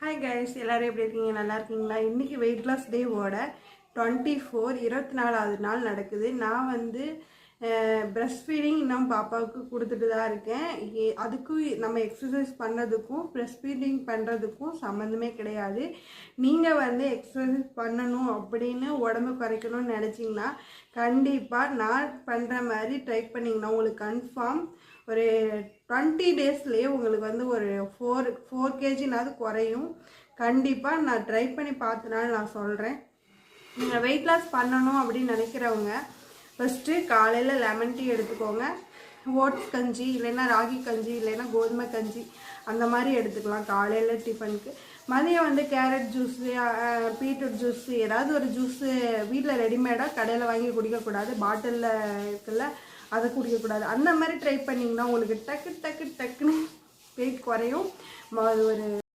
Hi guys, எல்லோரும் எப்படி இருக்கீங்க? நல்லா இருக்கீங்களா? இன்றைக்கி வெயிட் லாஸ் டேவோட 24வது நாள் நடக்குது. நான் வந்து ப்ரெஸ்ட் ஃபீடிங் இன்னும் பாப்பாவுக்கு கொடுத்துட்டு தான் இருக்கேன். அதுக்கும் நம்ம எக்ஸசைஸ் பண்ணுறதுக்கும் ப்ரெஸ்ட் ஃபீடிங் பண்ணுறதுக்கும் சம்மந்தமே கிடையாது. நீங்கள் வந்து எக்ஸசைஸ் பண்ணணும் அப்படின்னு உடம்பு குறைக்கணும்னு நினச்சிங்கன்னா கண்டிப்பாக நான் பண்ணுற மாதிரி ட்ரை பண்ணிங்கன்னா உங்களுக்கு கன்ஃபார்ம் ஒரு 20 டேஸ்லேயே உங்களுக்கு வந்து ஒரு 4 kgனாவது குறையும். கண்டிப்பாக நான் ட்ரை பண்ணி பார்த்தனால நான் சொல்கிறேன். நீங்கள் வெயிட் லாஸ் பண்ணணும் அப்படின்னு நினைக்கிறவங்க ஃபஸ்ட்டு காலையில் லெமன் டீ எடுத்துக்கோங்க. ஓட்ஸ் கஞ்சி இல்லைன்னா ராகி கஞ்சி இல்லைன்னா கோதுமை கஞ்சி அந்த மாதிரி எடுத்துக்கலாம் காலையில் டிஃபனுக்கு. மதியம் வந்து கேரட் ஜூஸு, பீட்ரூட் ஜூஸு, ஏதாவது ஒரு ஜூஸு வீட்டில் ரெடிமேடாக கடையில் வாங்கி குடிக்கக்கூடாது. பாட்டிலில் இருக்குல்ல, அதை குடிக்கக்கூடாது. அந்த மாதிரி ட்ரை பண்ணிங்கன்னா உங்களுக்கு டக்குன்னு வெயிட் குறையும். அது ஒரு